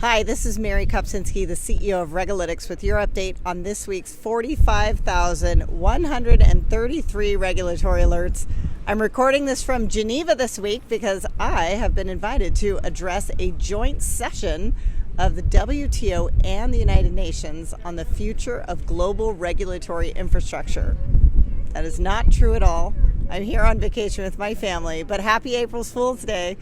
Hi, this is Mary Kopczynski, the CEO of Regalytics, with your update on this week's 45,133 regulatory alerts. I'm recording this from Geneva this week because I have been invited to address a joint session of the WTO and the United Nations on the future of global regulatory infrastructure. That is not true at all. I'm here on vacation with my family, but happy April Fool's Day.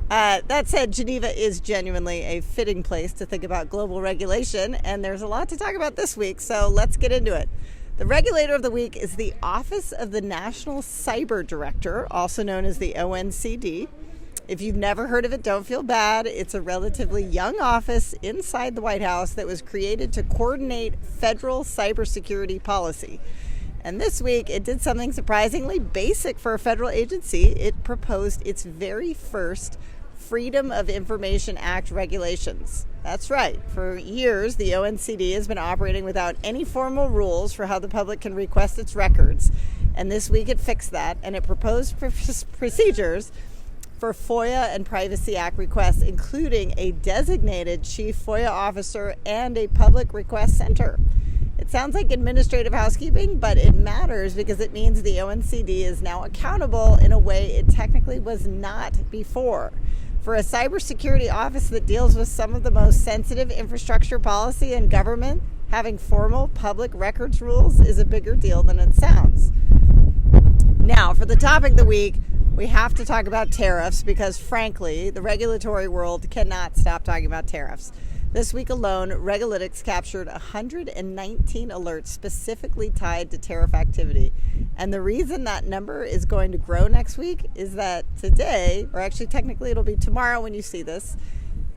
That said, Geneva is genuinely a fitting place to think about global regulation, and there's a lot to talk about this week, so let's get into it. The regulator of the week is the Office of the National Cyber Director, also known as the ONCD. If you've never heard of it, don't feel bad. It's a relatively young office inside the White House that was created to coordinate federal cybersecurity policy. And this week, it did something surprisingly basic for a federal agency. It proposed its very first Freedom of Information Act regulations. That's right. For years, the ONCD has been operating without any formal rules for how the public can request its records. And this week, it fixed that, and it proposed procedures for FOIA and Privacy Act requests, including a designated chief FOIA officer and a public request center. It sounds like administrative housekeeping, but it matters because it means the ONCD is now accountable in a way it technically was not before. For a cybersecurity office that deals with some of the most sensitive infrastructure policy in government, having formal public records rules is a bigger deal than it sounds. Now, for the topic of the week, we have to talk about tariffs because, frankly, the regulatory world cannot stop talking about tariffs. This week alone, Regalytics captured 119 alerts specifically tied to tariff activity. And the reason that number is going to grow next week is that today, or actually technically it'll be tomorrow when you see this,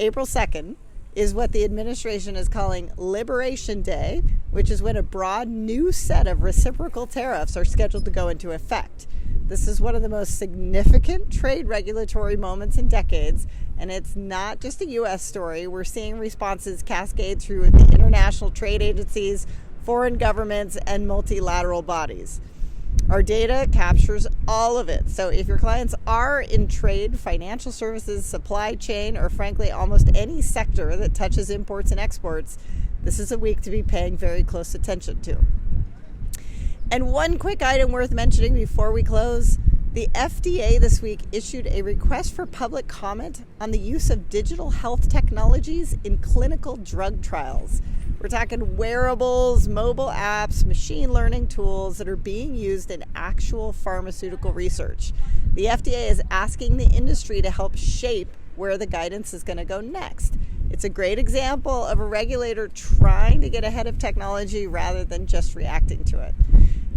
April 2nd, is what the administration is calling Liberation Day, which is when a broad new set of reciprocal tariffs are scheduled to go into effect. This is one of the most significant trade regulatory moments in decades, and it's not just a U.S. story. We're seeing responses cascade through the international trade agencies, foreign governments, and multilateral bodies. Our data captures all of it. So if your clients are in trade, financial services, supply chain, or frankly, almost any sector that touches imports and exports, this is a week to be paying very close attention to. And one quick item worth mentioning before we close. The FDA this week issued a request for public comment on the use of digital health technologies in clinical drug trials. We're talking wearables, mobile apps, machine learning tools that are being used in actual pharmaceutical research. The FDA is asking the industry to help shape where the guidance is going to go next. It's a great example of a regulator trying to get ahead of technology rather than just reacting to it.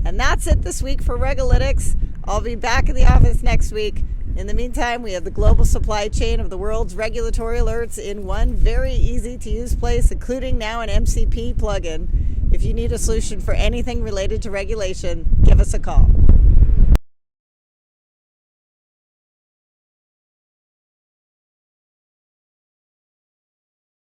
And that's it this week for Regalytics. I'll be back in the office next week. In the meantime, we have the global supply chain of the world's regulatory alerts in one very easy-to-use place, including now an MCP plugin. If you need a solution for anything related to regulation, give us a call.